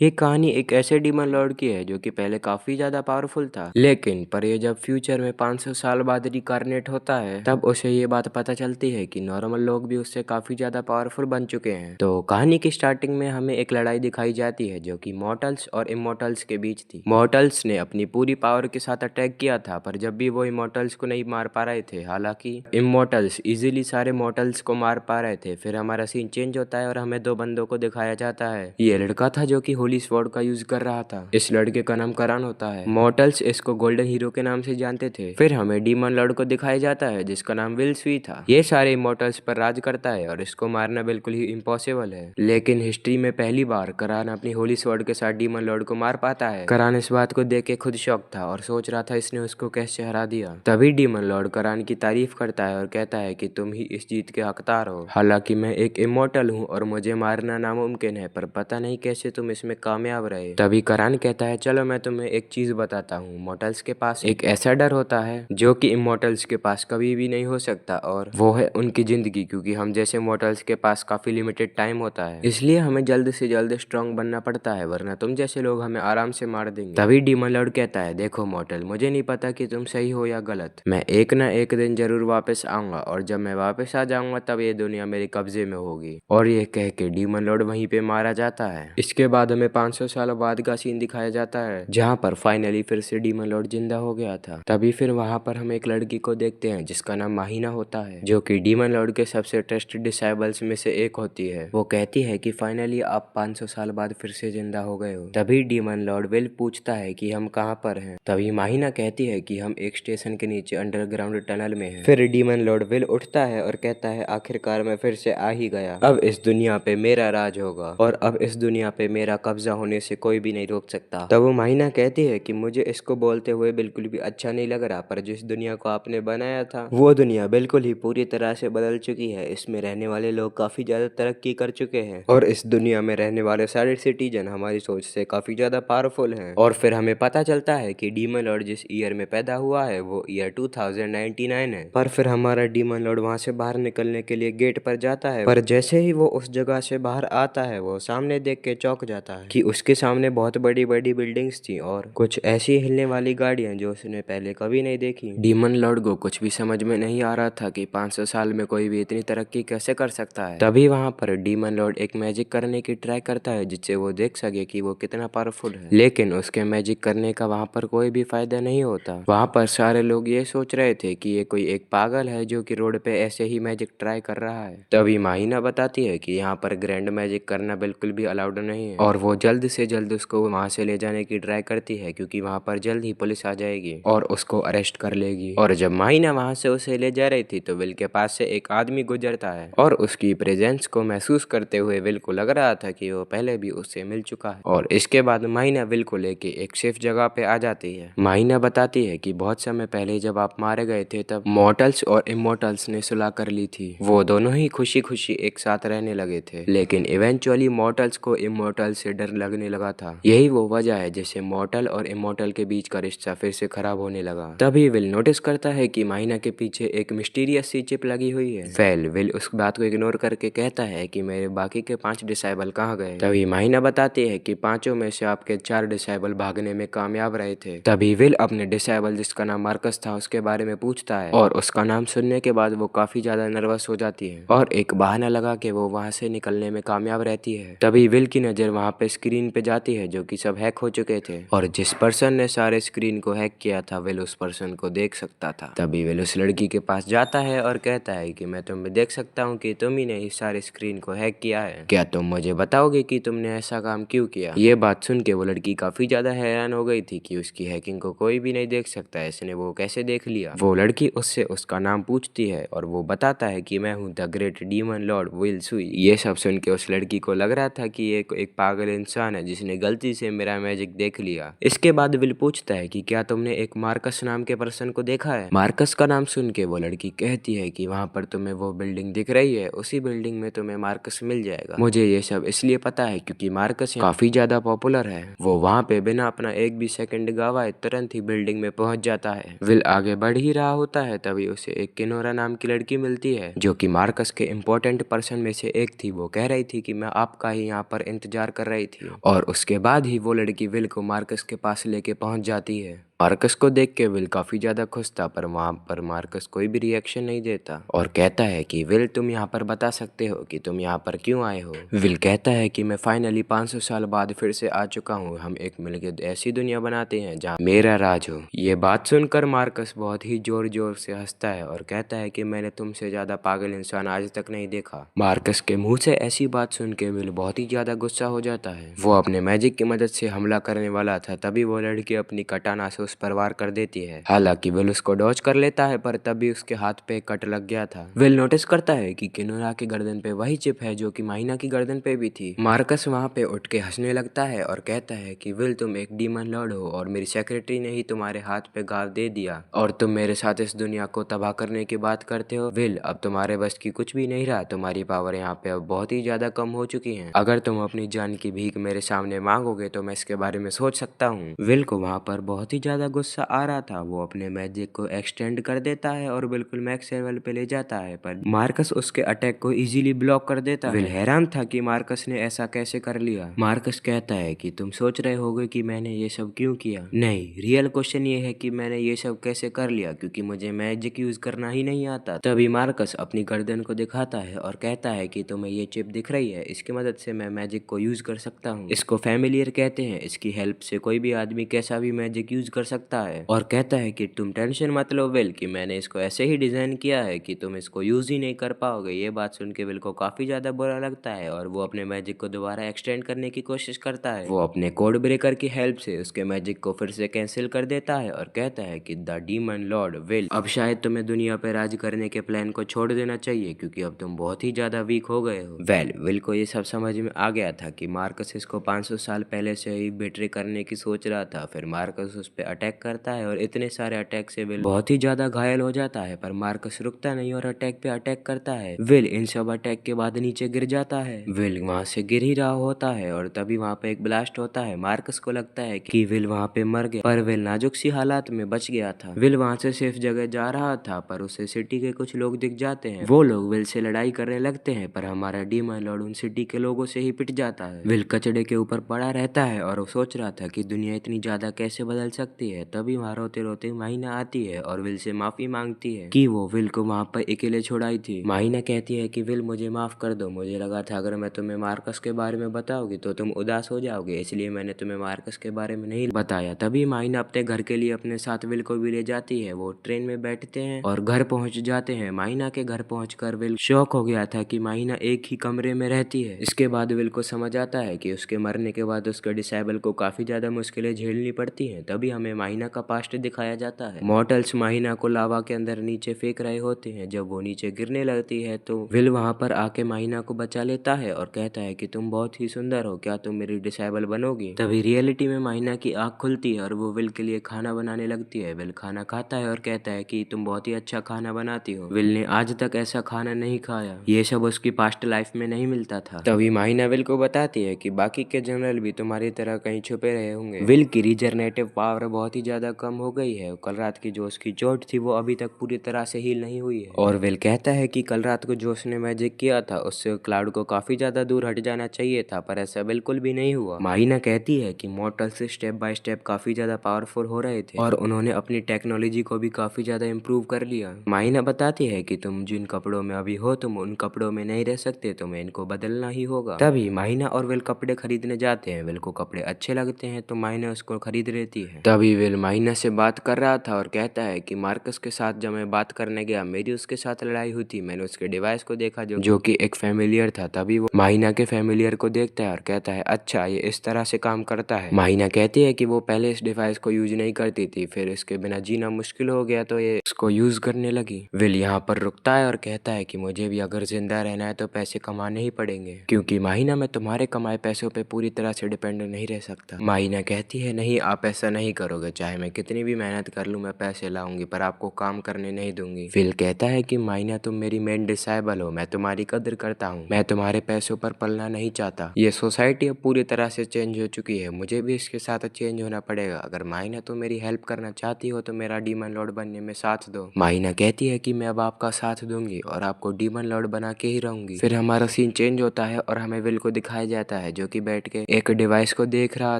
ये कहानी एक ऐसे डीमन लॉर्ड की है जो कि पहले काफी ज्यादा पावरफुल था, लेकिन पर ये जब फ्यूचर में 500 साल बाद रिकारनेट होता है तब उसे ये बात पता चलती है कि नॉर्मल लोग भी उससे काफी ज्यादा पावरफुल बन चुके हैं। तो कहानी की स्टार्टिंग में हमें एक लड़ाई दिखाई जाती है जो कि मॉर्टल्स और इमोर्टल्स के बीच थी। मॉर्टल्स ने अपनी पूरी पावर के साथ अटैक किया था, पर जब भी वो इमोर्टल्स को नहीं मार पा रहे थे, हालांकि इमोर्टल्स इजीली सारे मॉर्टल्स को मार पा रहे थे। फिर हमारा सीन चेंज होता है और हमें दो बंदों को दिखाया जाता है। ये लड़का था जो कि होली स्वॉर्ड का यूज कर रहा था। इस लड़के का नाम करान होता है। मॉर्टल्स इसको गोल्डन हीरो के नाम से जानते थे। फिर हमें डीमन लॉर्ड को दिखाया जाता है जिसका नाम विल स्वी था। ये सारे इमोर्टल्स पर राज करता है और इसको मारना बिल्कुल ही इम्पॉसिबल है, लेकिन हिस्ट्री में पहली बार करान अपनी होली स्वॉर्ड के साथ डीमन लॉर्ड को मार पाता है। करान इस बात को देख के खुद शॉक था और सोच रहा था इसने उसको कैसे हरा दिया। तभी डीमन लॉर्ड करान की तारीफ करता है और कहता है कि तुम ही इस जीत के हकदार हो। हालांकि मैं एक इमोर्टल हूँ और मुझे मारना नामुमकिन है, पर पता नहीं कैसे तुम इसमें कामयाब रहे। तभी करान कहता है चलो मैं तुम्हें एक चीज बताता हूँ। मॉर्टल्स के पास एक ऐसा डर होता है जो कि इमोर्टल्स के पास कभी भी नहीं हो सकता, और वो है उनकी जिंदगी, क्योंकि हम जैसे मॉर्टल्स के पास काफी लिमिटेड टाइम होता है, इसलिए हमें जल्द से जल्द स्ट्रांग बनना पड़ता है, वरना तुम जैसे लोग हमें आराम से मार देंगे। तभी डीमन लॉर्ड कहता है देखो मॉर्टल, मुझे नहीं पता कि तुम सही हो या गलत, मैं एक ना एक दिन जरूर वापस आऊंगा और जब मैं वापस आ जाऊंगा तब ये दुनिया मेरे कब्जे में होगी। और ये कह के डीमन लॉर्ड वहीं पे मारा जाता है। इसके बाद हमें 500 साल बाद का सीन दिखाया जाता है जहाँ पर फाइनली फिर से डीमन लॉर्ड जिंदा हो गया था। तभी फिर वहाँ पर हम एक लड़की को देखते हैं जिसका नाम माहिना होता है, जो कि डीमन लॉर्ड के सबसे ट्रस्टेड डिसाइबल्स में से एक होती है। वो कहती है कि फाइनली आप 500 साल बाद फिर से जिंदा हो गए हो। तभी डीमन लॉर्ड विल पूछता है कि हम कहाँ पर हैं। तभी माहिना कहती है कि हम एक स्टेशन के नीचे अंडरग्राउंड टनल में हैं। फिर डीमन लॉर्ड विल उठता है और कहता है आखिरकार मैं फिर से आ ही गया, अब इस दुनिया पे मेरा राज होगा और अब इस दुनिया पे मेरा कब्जा होने से कोई भी नहीं रोक सकता। तब वो माहिना कहती है कि मुझे इसको बोलते हुए बिल्कुल भी अच्छा नहीं लग रहा, पर जिस दुनिया को आपने बनाया था वो दुनिया बिल्कुल ही पूरी तरह से बदल चुकी है। इसमें रहने वाले लोग काफी ज्यादा तरक्की कर चुके हैं और इस दुनिया में रहने वाले सारे सिटीजन हमारी सोच से काफी ज्यादा पावरफुल हैं। और फिर हमें पता चलता है कि डीमन लॉर्ड जिस ईयर में पैदा हुआ है वो ईयर 2099 है। पर फिर हमारा डीमन लॉर्ड वहां से बाहर निकलने के लिए गेट पर जाता है, पर जैसे ही वो उस जगह से बाहर आता है वो सामने देख के चौंक जाता है कि उसके सामने बहुत बड़ी बड़ी बिल्डिंग्स थी और कुछ ऐसी हिलने वाली गाड़ियां जो उसने पहले कभी नहीं देखी। डीमन लॉर्ड को कुछ भी समझ में नहीं आ रहा था कि 500 साल में कोई भी इतनी तरक्की कैसे कर सकता है। तभी वहां पर डीमन लॉर्ड एक मैजिक करने की ट्राई करता है जिससे वो देख सके कि वो कितना पावरफुल है, लेकिन उसके मैजिक करने का वहां पर कोई भी फायदा नहीं होता। वहां पर सारे लोग ये सोच रहे थे कि ये कोई एक पागल है जो कि रोड पे ऐसे ही मैजिक ट्राई कर रहा है। तभी माहिना बताती है कि यहाँ पर ग्रैंड मैजिक करना बिल्कुल भी अलाउड नहीं है और वो जल्द से जल्द उसको वहां से ले जाने की ट्राई करती है, क्योंकि वहां पर जल्द ही पुलिस आ जाएगी और उसको अरेस्ट कर लेगी। और जब माहिना वहां से उसे ले जा रही थी तो विल के पास से एक आदमी गुजरता है और उसकी प्रेजेंस को महसूस करते हुए विल को लग रहा था कि वो पहले भी उससे मिल चुका है। और इसके बाद माहिना विल को लेके एक सेफ जगह पे आ जाती है। माहिना बताती है कि बहुत समय पहले जब आप मारे गए थे तब मॉर्टल्स और इमोर्टल्स ने सुलह कर ली थी। वो दोनों ही खुशी खुशी एक साथ रहने लगे थे, लेकिन इवेंचुअली मॉर्टल्स को इमोर्टल से डर लगने लगा था। यही वो वजह है जिससे मॉर्टल और इमोर्टल के बीच का रिश्ता फिर से खराब होने लगा। तभी विल नोटिस करता है कि माहिना के पीछे एक मिस्टीरियस सी चिप लगी हुई है। विल उस बात को इग्नोर करके कहता है कि मेरे बाकी के 5 डिसाइबल कहाँ गए। तभी माहिना बताती है कि पांचों में से आपके 4 डिसाइबल भागने में कामयाब रहे थे। तभी विल अपने डिसाइबल जिसका नाम मार्कस था उसके बारे में पूछता है और उसका नाम सुनने के बाद वो काफी ज्यादा नर्वस हो जाती है और एक बहाना लगा के वो वहां से निकलने में कामयाब रहती है। तभी विल की नजर वहां पे स्क्रीन पे जाती है जो कि सब हैक हो चुके थे और जिस पर्सन ने सारे स्क्रीन को हैक किया था विल उस पर्सन को देख सकता था। तभी विल उस लड़की के पास जाता है और कहता है कि मैं तुम्हें देख सकता हूँ कि तुम ही ने इस सारे स्क्रीन को हैक किया है, क्या तुम मुझे बताओगे कि तुमने ऐसा काम क्यों किया। ये बात सुन के वो लड़की काफी ज्यादा हैरान हो गई थी कि उसकी हैकिंग को कोई भी नहीं देख सकता है, इसने वो कैसे देख लिया। वो लड़की उससे उसका नाम पूछती है और वो बताता है कि मैं हूँ the great demon Lord will सुई। ये सब सुन के उस लड़की को लग रहा था कि ये एक पागल इंसान है जिसने गलती से मेरा मैजिक देख लिया। इसके बाद विल पूछता है कि क्या तुमने एक मार्कस नाम के पर्सन को देखा है। मार्कस का नाम सुन के वो लड़की कहती है कि वहाँ पर तुम्हें वो बिल्डिंग दिख रही है, उसी बिल्डिंग में तुम्हें मार्कस मिल जाएगा। मुझे ये सब इसलिए पता है क्योंकि मार्कस काफी ज्यादा पॉपुलर है, वो वहाँ पे बिना अपना एक भी सेकंड गवाए तुरंत ही बिल्डिंग में पहुंच जाता है। विल आगे बढ़ ही रहा होता है तभी उसे एक किनोरा नाम की लड़की मिलती है जो कि मार्कस के इम्पोर्टेंट पर्सन में से एक थी। वो कह रही थी कि मैं आपका ही यहाँ पर इंतजार कर रही थी और उसके बाद ही वो लड़की विल को मार्कस के पास लेके पहुंच जाती है। मार्कस को देख के विल काफी ज्यादा खुश था, पर वहां पर मार्कस कोई भी रिएक्शन नहीं देता और कहता है कि विल तुम यहाँ पर बता सकते हो कि तुम यहाँ पर क्यों आए हो। विल कहता है कि मैं फाइनली 500 साल बाद फिर से आ चुका हूँ। हम एक मिलकर ऐसी दुनिया बनाते हैं जहाँ मेरा राज हो। ये बात सुनकर मार्कस बहुत ही जोर जोर से हंसता है और कहता है कि मैंने तुमसे ज्यादा पागल इंसान आज तक नहीं देखा। मार्कस के मुंह से ऐसी बात सुन के विल बहुत ही ज्यादा गुस्सा हो जाता है। वो अपने मैजिक की मदद से हमला करने वाला था, तभी वो लड़की अपनी कटाना से उस पर वार कर देती है। हालांकि विल उसको डॉज कर लेता है, पर तभी उसके हाथ पे कट लग गया था। विल नोटिस करता है कि किनोरा की गर्दन पे वही चिप है जो कि माहिना की गर्दन पे भी थी। मार्कस वहाँ पे उठ के हंसने लगता है और कहता है कि विल तुम एक डीमन लॉर्ड हो और मेरी सेक्रेटरी ने ही तुम्हारे हाथ पे घाव दे दिया और तुम मेरे साथ इस दुनिया को तबाह करने की बात करते हो। विल अब तुम्हारे बस की कुछ भी नहीं रहा, तुम्हारी पावर यहाँ पे अब बहुत ही ज्यादा कम हो चुकी है। अगर तुम अपनी जान की भीख मेरे सामने मांगोगे तो मैं इसके बारे में सोच सकता हूँ। विल को वहाँ पर बहुत ही ज्यादा गुस्सा आ रहा था। वो अपने मैजिक को एक्सटेंड कर देता है और बिल्कुल मैक्स लेवल पे ले जाता है, पर मार्कस उसके अटैक को इजीली ब्लॉक कर देता है। विल हैरान था कि मार्कस ने ऐसा कैसे कर लिया। मार्कस कहता है कि तुम सोच रहे होगे कि मैंने ये सब क्यों किया। नहीं, रियल क्वेश्चन ये है कि मैंने ये सब कैसे कर लिया, क्योंकि मुझे मैजिक यूज करना ही नहीं आता। तभी मार्कस अपनी गर्दन को दिखाता है और कहता है कि तुम्हें ये चिप दिख रही है, इसकी मदद से मैं मैजिक को यूज कर सकता हूँ। इसको फैमिलियर कहते हैं। इसकी हेल्प से कोई भी आदमी कैसा भी मैजिक यूज कर सकता है और कहता है कि तुम टेंशन मत लो विल, कि मैंने इसको ऐसे ही डिजाइन किया है कि तुम इसको यूज ही नहीं कर पाओगे। ये बात सुन के विल को काफी ज्यादा बुरा लगता है और वो अपने मैजिक को दोबारा एक्सटेंड करने की कोशिश करता है। वो अपने कोड ब्रेकर की हेल्प से उसके मैजिक को फिर से कैंसिल कर देता है और कहता है कि द डीमन लॉर्ड विल, अब शायद तुम्हें दुनिया पे राज करने के प्लान को छोड़ देना चाहिए, क्योंकि अब तुम बहुत ही ज्यादा वीक हो गए हो। विल को ये सब समझ में आ गया था कि मार्कस इसको 500 साल पहले से ही बेट्रे करने की सोच रहा था। फिर मार्कस उस पर अटैक करता है और इतने सारे अटैक से विल बहुत ही ज्यादा घायल हो जाता है, पर मार्कस रुकता नहीं और अटैक पे अटैक करता है। विल इन सब अटैक के बाद नीचे गिर जाता है। विल वहां से गिर ही रहा होता है और तभी वहां पे एक ब्लास्ट होता है। मार्कस को लगता है कि विल वहां पे मर गया, पर विल नाजुक सी हालात में बच गया था। विल वहां से सेफ जगह जा रहा था, पर उसे सिटी के कुछ लोग दिख जाते हैं। वो लोग विल से लड़ाई करने लगते हैं, पर हमारा डीमन लॉर्ड उन सिटी के लोगों से ही पिट जाता है। विल कचड़े के ऊपर पड़ा रहता है और वो सोच रहा था कि दुनिया इतनी ज्यादा कैसे बदल सकती है। तभी वहां रोते रोते माहिना आती है और विल से माफी मांगती है कि वो विल को वहां पर अकेले छोड़ाई थी। माहिना कहती है कि विल मुझे माफ कर दो, मुझे लगा था अगर मैं तुम्हें मार्कस के बारे में बताऊंगी तो तुम उदास हो जाओगे, इसलिए मैंने तुम्हें मार्कस के बारे में नहीं बताया। तभी माहिना अपने घर के लिए अपने साथ विल को भी ले जाती है। वो ट्रेन में बैठते हैं और घर पहुंच जाते हैं। माहिना के घर पहुंचकर विल शॉक हो गया था कि माहिना एक ही कमरे में रहती है। इसके बाद विल को समझ आता है कि उसके मरने के बाद उसके डिसेबल को काफी ज्यादा मुश्किलें झेलनी पड़ती हैं। तभी हमें माहिना का पास्ट दिखाया जाता है। मॉर्टल्स माहिना को लावा के अंदर नीचे फेंक रहे होते हैं। जब वो नीचे गिरने लगती है तो विल वहां पर आके माहिना को बचा लेता है और कहता है कि तुम बहुत ही सुंदर हो, क्या तुम मेरी डिसेबल बनोगी। तभी रियलिटी में माहिना की आंख खुलती है और वो विल के लिए खाना बनाने लगती है। विल खाना खाता है और कहता है कि तुम बहुत ही अच्छा खाना बनाती हो। विल ने आज तक ऐसा खाना नहीं खाया, ये सब उसकी पास्ट लाइफ में नहीं मिलता था। तभी माहिना विल को बताती है कि बाकी के जनरल भी तुम्हारी तरह कहीं छुपे रहे होंगे। विल की रिजनरेटिव पावर बहुत ही ज्यादा कम हो गई है। कल रात की जो उसकी चोट थी वो अभी तक पूरी तरह से हील नहीं हुई है। और विल कहता है कि कल रात को जो उसने मैजिक किया था उससे क्लाउड को काफी ज्यादा दूर हट जाना चाहिए था, पर ऐसा बिल्कुल भी नहीं हुआ। माहिना कहती है कि मॉर्टल्स स्टेप बाय स्टेप काफी ज्यादा पावरफुल हो रहे थे और उन्होंने अपनी टेक्नोलॉजी को भी काफी ज्यादा इम्प्रूव कर लिया। माहिना बताती है कि तुम जिन कपड़ों में अभी हो तुम उन कपड़ों में नहीं रह सकते, तुम्हें इनको बदलना ही होगा। तभी माहिना और विल कपड़े खरीदने जाते हैं। विल को कपड़े अच्छे लगते हैं तो माहिना उसको खरीद लेती है। तभी विल माहिना से बात कर रहा था और कहता है कि मार्कस के साथ जब मैं बात करने गया मेरी उसके साथ लड़ाई हुई थी, मैंने उसके डिवाइस को देखा जो कि एक फैमिलियर था। तभी वो माहिना के फैमिलियर को देखता है और कहता है अच्छा ये इस तरह से काम करता है। माहिना कहती है कि वो पहले इस डिवाइस को यूज नहीं करती थी, फिर इसके बिना जीना मुश्किल हो गया तो ये इसको यूज करने लगी। विल यहाँ पर रुकता है और कहता है कि मुझे भी अगर जिंदा रहना है तो पैसे कमाने ही पड़ेंगे, क्योंकि माहिना मैं तुम्हारे कमाए पैसों पे पूरी तरह से डिपेंड नहीं रह सकता। माहिना कहती है नहीं आप ऐसा नहीं करो, करोगे, चाहे मैं कितनी भी मेहनत कर लूँ मैं पैसे लाऊंगी पर आपको काम करने नहीं दूंगी। विल कहता है कि माइना तुम मेरी मेन डिसेबल हो, मैं तुम्हारी कदर करता हूँ, मैं तुम्हारे पैसों पर पलना नहीं चाहता। ये सोसाइटी अब पूरी तरह से चेंज हो चुकी है, मुझे भी इसके साथ चेंज होना पड़ेगा। अगर माइना तुम मेरी हेल्प करना चाहती हो तो मेरा डीमन लॉर्ड बनने में साथ दो। माइना कहती है कि मैं अब आपका साथ दूंगी और आपको डीमन लॉर्ड बना के ही रहूंगी। फिर हमारा सीन चेंज होता है और हमें विल को दिखाया जाता है जो कि बैठ के एक डिवाइस को देख रहा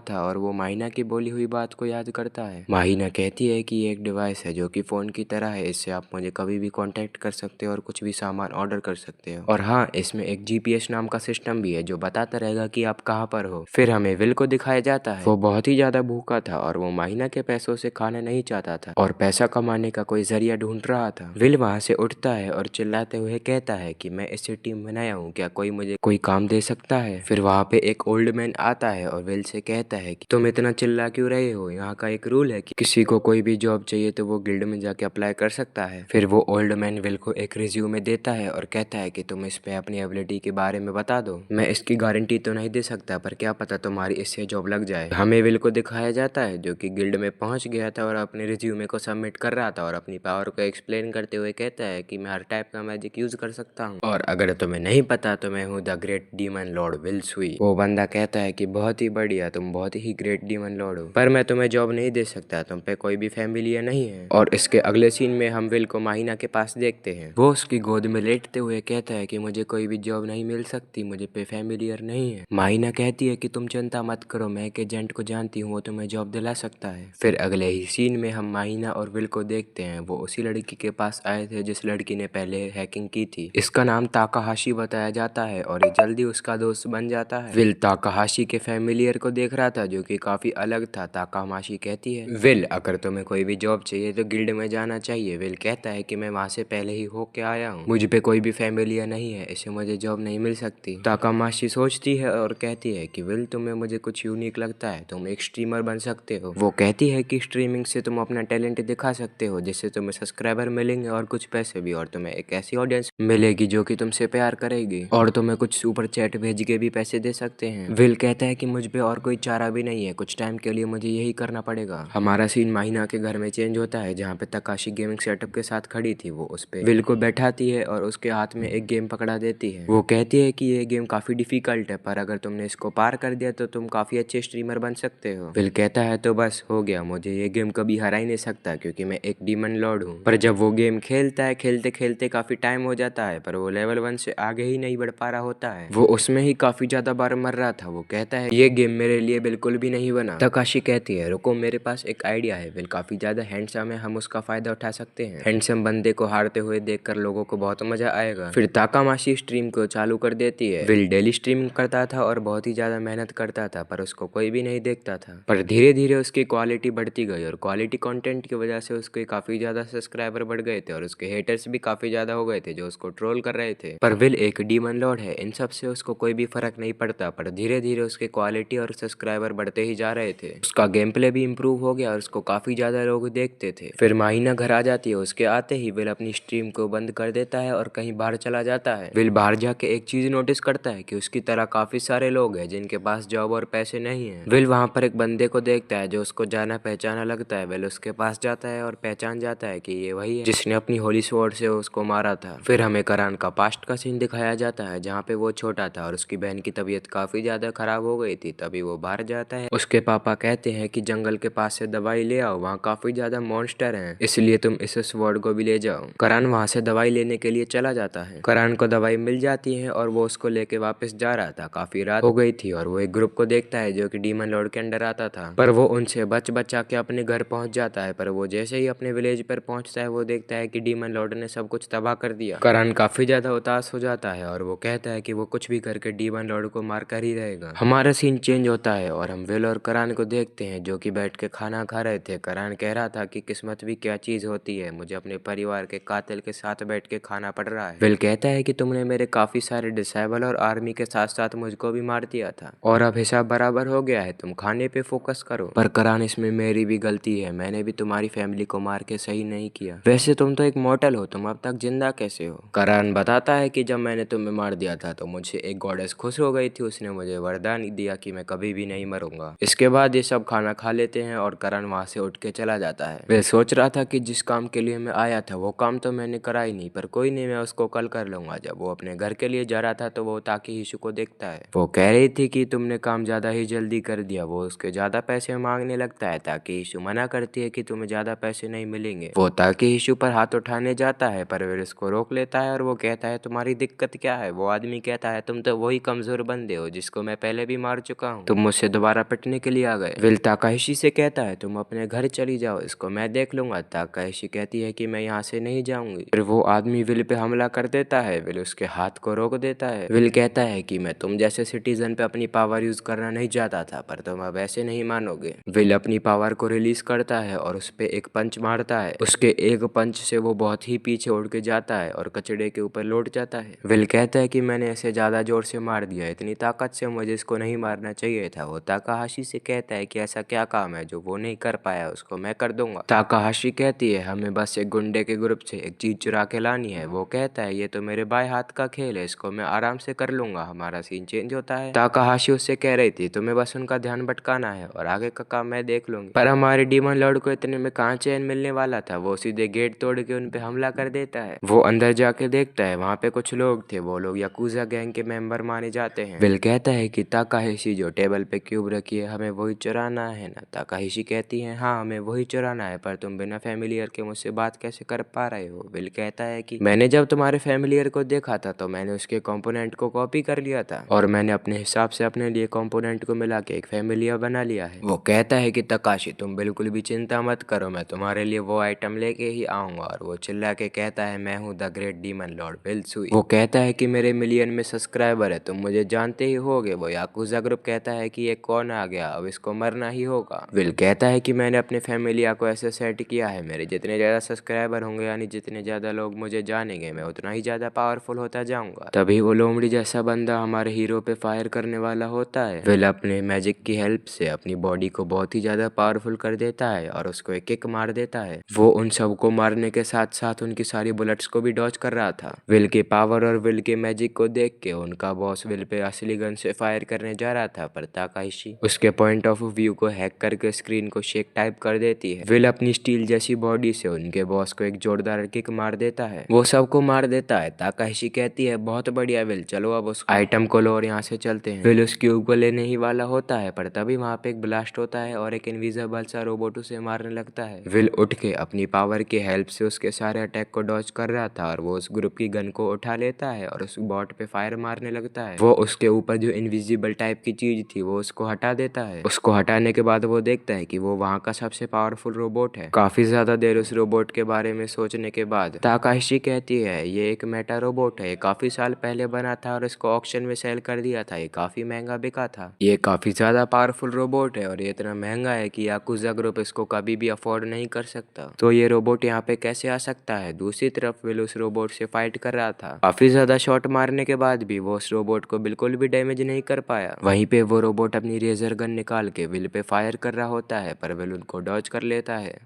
था और वो माइना की बोली हुई बात को याद करता है। माइना कहती है कि ये एक डिवाइस है जो कि फोन की तरह है, इससे आप मुझे कभी भी कांटेक्ट कर सकते हो और कुछ भी सामान ऑर्डर कर सकते हो। और हाँ, इसमें एक जीपीएस नाम का सिस्टम भी है जो बताता रहेगा कि आप कहाँ पर हो। फिर हमें विल को दिखाया जाता है, वो बहुत ही ज्यादा भूखा था और वो माइना के पैसों से खाना नहीं चाहता था और पैसा कमाने का कोई जरिया ढूंढ रहा था। विल वहाँ से उठता है और चिल्लाते हुए कहता है कि मैं इससे टीम बनाया हूँ, क्या कोई मुझे कोई काम दे सकता है। फिर वहाँ पे एक ओल्ड मैन आता है और विल से कहता है कि तुम इतना चिल्ला क्यों रहे हो, यहाँ का एक रूल है कि किसी को कोई भी जॉब चाहिए तो वो गिल्ड में जाके अप्लाई कर सकता है। फिर वो ओल्ड मैन विल को एक रिज्यूमे देता है और कहता है कि तुम इस पे अपनी एबिलिटी के बारे में बता दो, मैं इसकी गारंटी तो नहीं दे सकता पर क्या पता तुम्हारी इससे जॉब लग जाए। हमें विल को दिखाया जाता है जो कि गिल्ड में पहुंच गया था और अपने रिज्यूमे को सबमिट कर रहा था और अपनी पावर को एक्सप्लेन करते हुए कहता है कि मैं हर टाइप का मैजिक यूज कर सकता हूँ और अगर तुम्हें नहीं पता तो मैं हूँ the great demon Lord will सुई। वो बंदा कहता है कि बहुत ही बढ़िया, तुम बहुत ही ग्रेट डीमन लॉर्ड हो पर मैं तुम्हें जॉब नहीं दे सकता, तुम पे कोई भी फैमिली नहीं है। और इसके अगले सीन में हम विल को माहिना के पास देखते हैं, वो उसकी गोद में लेटते हुए कहता है कि मुझे कोई भी जॉब नहीं मिल सकती, मुझे पे फैमिलियर नहीं है। माहिना कहती है कि तुम चिंता मत करो, मैं एक एजेंट को जानती हूँ, वो तुम्हें जॉब दिला सकता है। फिर अगले ही सीन में हम माहिना और विल को देखते हैं, वो उसी लड़की के पास आए थे जिस लड़की ने पहले हैकिंग की थी। इसका नाम ताकाहाशी बताया जाता है और ये जल्दी उसका दोस्त बन जाता है। विल ताकाहाशी के फैमिलियर को देख रहा था जो कि काफी अलग था। ताकाहाशी कहती है, विल अगर तुम्हें कोई भी जॉब चाहिए तो गिल्ड में जाना चाहिए। विल कहता है कि मैं वहाँ से पहले ही होके आया हूँ, मुझ पे कोई भी फैमिलियर नहीं है, इससे मुझे जॉब नहीं मिल सकती। ताकाहाशी सोचती है और कहती है कि विल तुम्हें मुझे कुछ यूनिक लगता है, तुम एक स्ट्रीमर बन सकते हो। वो कहती है कि स्ट्रीमिंग से तुम अपना टैलेंट दिखा सकते हो जिससे तुम्हें सब्सक्राइबर मिलेंगे और कुछ पैसे भी, और तुम्हें एक ऐसी ऑडियंस मिलेगी जो कि तुमसे प्यार करेगी और तुम्हें कुछ सुपर चैट भेज के भी पैसे दे सकते हैं। विल कहता है कि मुझ पे और कोई चारा भी नहीं है, कुछ टाइम के लिए मुझे यही करना पड़ेगा। हमारा सीन माहिना के घर में चेंज होता है जहाँ पे तकाशी गेमिंग सेटअप के साथ खड़ी थी। वो उस पे विल को बैठाती है और उसके हाथ में एक गेम पकड़ा देती है। वो कहती है कि ये गेम काफी डिफिकल्ट है पर अगर तुमने इसको पार कर दिया तो तुम काफी अच्छे स्ट्रीमर बन सकते हो। विल कहता है तो बस हो गया, मुझे ये गेम कभी हरा ही नहीं सकता क्योंकि मैं एक डीमन लॉर्ड हूँ। पर जब वो गेम खेलता है, खेलते खेलते काफी टाइम हो जाता है पर वो लेवल 1 से आगे ही नहीं बढ़ पा रहा होता है। वो उसमें ही काफी ज्यादा बार मर रहा था। वो कहता है ये गेम मेरे लिए बिल्कुल भी नहीं बना। तकाशी कहती है रुको, मेरे पास एक आइडिया है, विल काफी ज्यादा हैंडसम है, हम उसका फायदा उठा सकते हैं, हैंडसम बंदे को हारते हुए देखकर लोगों को बहुत मजा आएगा। फिर ताकामाशी स्ट्रीम को चालू कर देती है। विल डेली स्ट्रीमिंग करता था और बहुत ही ज्यादा मेहनत करता था पर उसको कोई भी नहीं देखता था। पर धीरे धीरे उसकी क्वालिटी बढ़ती गई और क्वालिटी कंटेंट की वजह से उसके काफी ज्यादा सब्सक्राइबर बढ़ गए थे और उसके हेटर्स भी काफी ज्यादा हो गए थे जो उसको ट्रोल कर रहे थे। पर विल एक डीमन लॉर्ड है, इन सब से उसको कोई भी फर्क नहीं पड़ता। पर धीरे धीरे उसके क्वालिटी और सब्सक्राइबर बढ़ते ही जा रहे थे, उसका गेम प्ले भी इम्प्रूव हो गया और उसको काफी ज्यादा लोग देखते थे। फिर माहिना घर आ जाती है, उसके आते ही विल अपनी स्ट्रीम को बंद कर देता है और कहीं बाहर चला जाता है। विल बाहर जाके एक चीज नोटिस करता है कि उसकी तरह काफी सारे लोग हैं जिनके पास जॉब और पैसे नहीं है। विल वहाँ पर एक बंदे को देखता है जो उसको जाना पहचाना लगता है। विल उसके पास जाता है और पहचान जाता है कि ये वही है जिसने अपनी होली स्वॉर्ड से उसको मारा था। फिर हमें करान का पास्ट का सीन दिखाया जाता है जहाँ पे वो छोटा था और उसकी बहन की तबीयत काफी ज्यादा खराब हो गई थी। तभी वो बाहर जाता है, उसके पापा कहते हैं कि जंगल के पास से दवाई ले आओ, वहाँ काफी ज्यादा मॉन्स्टर हैं, इसलिए तुम इस स्वॉर्ड को भी ले जाओ। करान वहाँ से दवाई लेने के लिए चला जाता है। करान को दवाई मिल जाती है और वो उसको लेके वापस जा रहा था। काफी रात हो गई थी और वो एक ग्रुप को देखता है जो कि डीमन लॉर्ड के अंडर आता था, पर वो उनसे बच बचा के अपने घर पहुंच जाता है। पर वो जैसे ही अपने विलेज पर पहुंचता है वो देखता है कि डीमन लॉर्ड ने सब कुछ तबाह कर दिया। करान काफी ज्यादा उदास हो जाता है और वो कहता है कि वो कुछ भी करके डीमन लॉर्ड को मार कर ही रहेगा। हमारा सीन चेंज होता है और हम विल और करान को देखते हैं जो कि बैठ के खाना खा रहे थे। करान कह रहा था कि किस्मत भी क्या चीज होती है, मुझे अपने परिवार के कातिल के साथ बैठ के खाना पड़ रहा है। विल कहता है कि तुमने मेरे काफी सारे डिसेबल और आर्मी के साथ साथ मुझको भी मार दिया था और अब हिसाब बराबर हो गया है, तुम खाने पे फोकस करो। पर करान इसमें मेरी भी गलती है, मैंने भी तुम्हारी फैमिली को मार के सही नहीं किया, वैसे तुम तो एक मॉर्टल हो, तुम अब तक जिंदा कैसे हो। करान बताता है कि जब मैंने तुम्हें मार दिया था तो मुझे एक गॉडेस खुश हो गई थी, उसने मुझे वरदान दिया कि मैं कभी भी नहीं मरूंगा। इसके बाद ये सब खाना खा लेते हैं और करण वहाँ से उठ के चला जाता है। वह सोच रहा था कि जिस काम के लिए मैं आया था वो काम तो मैंने करा ही नहीं, पर कोई नहीं, मैं उसको कल कर लूंगा। जब वो अपने घर के लिए जा रहा था तो वो ताकेहिशी को देखता है। वो कह रही थी कि तुमने काम ज्यादा ही जल्दी कर दिया। वो उसके ज्यादा पैसे मांगने लगता है। ताकेहिशी मना करती है कि तुम्हें ज्यादा पैसे नहीं मिलेंगे। वो ताकेहिशी पर हाथ उठाने जाता है पर वे उसको रोक लेता है और वो कहता है तुम्हारी दिक्कत क्या है। वो आदमी कहता है तुम तो वही कमजोर बंदे हो जिसको मैं पहले भी मार चुका हूँ, तुम मुझसे दोबारा पिटने के लिए आ गए। विल ताकाहिशी से कहता है तुम अपने घर चली जाओ, इसको मैं देख लूंगा। ताकाहिशी कहती है कि मैं यहाँ से नहीं जाऊंगी। फिर वो आदमी विल पे हमला कर देता है। विल उसके हाथ को रोक देता है। विल कहता है कि मैं तुम जैसे सिटीजन पे अपनी पावर यूज करना नहीं चाहता था, पर तुम अब ऐसे नहीं मानोगे। विल अपनी पावर को रिलीज करता है और उस पे एक पंच मारता है। उसके एक पंच से वो बहुत ही पीछे उड़ के जाता है और कचड़े के ऊपर लौट जाता है। विल कहता है कि मैंने ऐसे ज्यादा जोर से मार दिया, इतनी ताकत से मुझे इसको नहीं मारना चाहिए था। वो ताकाहाशी से कहता है कि ऐसा क्या काम है जो वो नहीं कर पाया, उसको मैं कर दूंगा। ताकाहाशी कहती है हमें बस एक गुंडे के ग्रुप से एक चीज चुरा के लानी है। वो कहता है ये तो मेरे बाएं हाथ का खेल है, इसको मैं आराम से कर लूंगा। हमारा सीन चेंज होता है। ताकाहाशी उससे कह रही थी तुम्हें बस उनका ध्यान भटकाना है और आगे का काम मैं देख लूंगी। पर हमारे डीमन लॉर्ड को इतने में कहाँ चैन मिलने वाला था। वो सीधे गेट तोड़ के उन पे हमला कर देता है। वो अंदर जाके देखता है वहाँ पे कुछ लोग थे। वो लोग याकुजा गैंग के मेंबर माने जाते हैं। विल कहता है कि ताकाहिशी जो टेबल पे क्यूब रखी है हमें वही चुराना है ना। ताकाहिशी कहती है हाँ हमें वही चुराना है, पर तुम बिना फैमिलियर के मुझसे बात कैसे कर पा रहे हो। विल कहता है कि मैंने जब तुम्हारे फैमिलियर को देखा था तो मैंने उसके कंपोनेंट को कॉपी कर लिया था और मैंने अपने हिसाब से अपने लिए कंपोनेंट को मिला के एक फैमिलियर बना लिया है। वो कहता है कि तकाशी तुम बिल्कुल भी चिंता मत करो, मैं तुम्हारे लिए वो आइटम लेके ही आऊंगा। और वो चिल्ला के कहता है मैं हूँ the great demon Lord will सुई। वो कहता है कि मेरे मिलियन में सब्सक्राइबर है, तुम मुझे जानते ही होगे। वो याकुजा ग्रुप कहता है कि ये कौन आ गया, अब इसको मरना ही होगा। विल कहता है कि मैंने अपने फैमिलिया को ऐसे सेट किया है, मेरे जितने ज्यादा सब्सक्राइबर होंगे यानी जितने ज्यादा लोग मुझे जानेंगे मैं उतना ही ज्यादा पावरफुल होता जाऊंगा। तभी वो लोमड़ी जैसा बंदा हमारे हीरो पे फायर करने वाला होता है। विल अपने मैजिक की हेल्प से अपनी बॉडी को बहुत ही ज्यादा पावरफुल कर देता है और उसको एक किक मार देता है। वो उन सबको मारने के साथ साथ उनकी सारी बुलेट्स को भी डॉज कर रहा था। विल के पावर और विल के मैजिक को देख के उनका बॉस विल पे असली गन से फायर करने जा रहा था, पर ताकाहिशी उसके पॉइंट ऑफ व्यू को हैक करके स्क्रीन को शेक टाइप कर देती है। विल अपनी स्टील जैसी बॉडी से उनके बॉस को एक जोरदार किक मार देता है। वो सबको मार देता है। ताकाहिशी कहती है बहुत बढ़िया विल, चलो अब उस आइटम को लो और यहाँ से चलते हैं। विल उस क्यूब को लेने ही वाला होता है, पर तभी वहाँ पे एक ब्लास्ट होता है और एक इनविजिबल सा रोबोट उसे मारने लगता है। विल उठ के अपनी पावर की हेल्प से उसके सारे अटैक को डॉज कर रहा था और वो उस ग्रुप की गन को उठा लेता है और उस बॉट पे फायर मारने लगता है। वो उसके ऊपर जो इनविजिबल टाइप की चीज थी वो उसको हटा देता है। उसको हटाने के बाद वो देखता है कि वो वहाँ का सबसे पावरफुल रोबोट है। काफी ज्यादा देर उस रोबोट के बारे में सोचने के बाद ताकाहिशी कहती है ये एक मेटा रोबोट है, काफी साल पहले बना था और इसको ऑक्शन में सेल कर दिया था, ये काफी महंगा बिका था। ये काफी ज्यादा पावरफुल रोबोट है और ये इतना महंगा है कि याकुजा ग्रुप इसको कभी भी अफोर्ड नहीं कर सकता। तो ये रोबोट यहाँ पे कैसे आ सकता है। दूसरी तरफ विल उस रोबोट से फाइट कर रहा था। काफी ज्यादा शॉट मारने के बाद भी वो उस रोबोट को बिल्कुल भी डैमेज नहीं कर पाया। वहीं पे वो रोबोट अपनी रेजर गन निकाल के विल पे फायर कर रहा होता है, पर विल उनको डॉज कर लेता है।